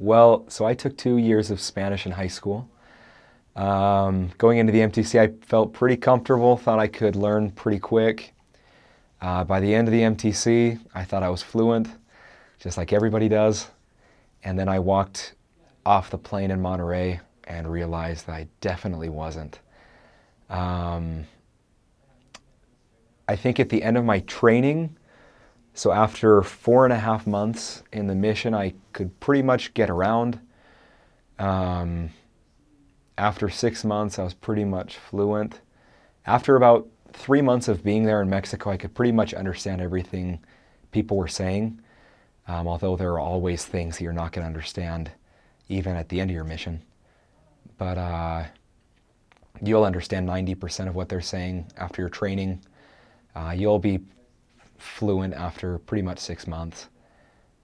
Well, so I took 2 years of Spanish in high school. Going into the MTC, I felt pretty comfortable, thought I could learn pretty quick. By the end of the MTC, I thought I was fluent, just like everybody does. And then I walked off the plane in Monterrey and realized that I definitely wasn't. I think at the end of my training, so after 4.5 months in the mission, I could pretty much get around. After 6 months, I was pretty much fluent. After about 3 months of being there in Mexico, I could pretty much understand everything people were saying, although there are always things that you're not going to understand even at the end of your mission. But you'll understand 90% of what they're saying after your training. You'll be fluent after pretty much 6 months.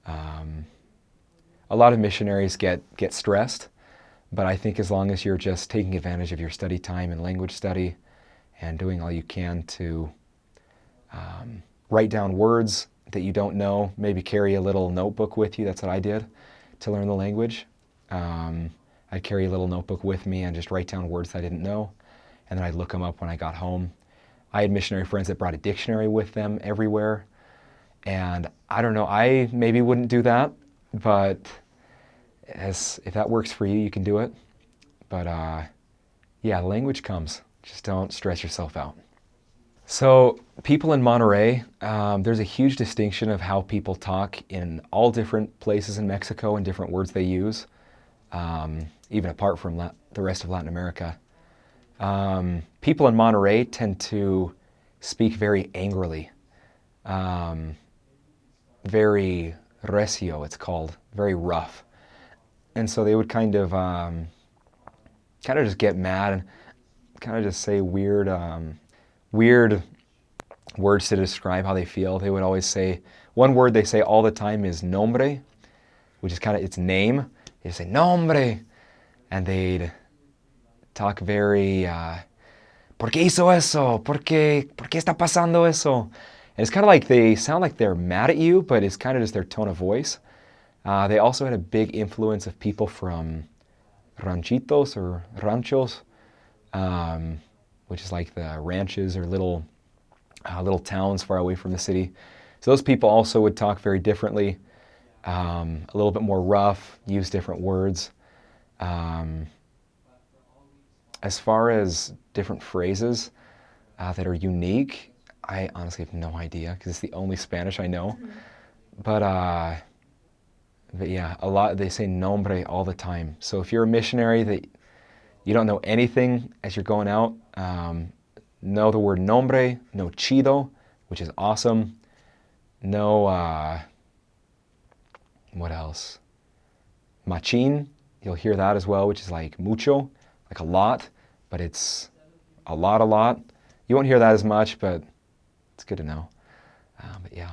A lot of missionaries get stressed, but I think as long as you're just taking advantage of your study time and language study and doing all you can to write down words that you don't know, maybe carry a little notebook with you. That's what I did to learn the language. I'd carry a little notebook with me and just write down words I didn't know, and then I'd look them up when I got home. I had missionary friends that brought a dictionary with them everywhere, and I don't know, I maybe wouldn't do that, but if that works for you, you can do it. But yeah, language comes. Just don't stress yourself out. So people in Monterrey, there's a huge distinction of how people talk in all different places in Mexico and different words they use, even apart from the rest of Latin America. People in Monterrey tend to speak very angrily, very recio, it's called, very rough. And so they would kind of just get mad and kind of just say weird words to describe how they feel. They would always say, one word they say all the time is nombre, which is kind of its name. They say nombre, and they'd talk very, ¿por qué hizo eso? ¿Por qué está pasando eso? And it's kind of like they sound like they're mad at you, but it's kind of just their tone of voice. They also had a big influence of people from ranchitos or ranchos, which is like the ranches or little towns far away from the city. So those people also would talk very differently, a little bit more rough, use different words. As far as different phrases that are unique, I honestly have no idea because it's the only Spanish I know. But yeah, they say nombre all the time. So if you're a missionary that you don't know anything as you're going out, know the word nombre, know chido, which is awesome. Know, what else? Machín, you'll hear that as well, which is like mucho, like a lot, but it's a lot. You won't hear that as much, but it's good to know. But yeah.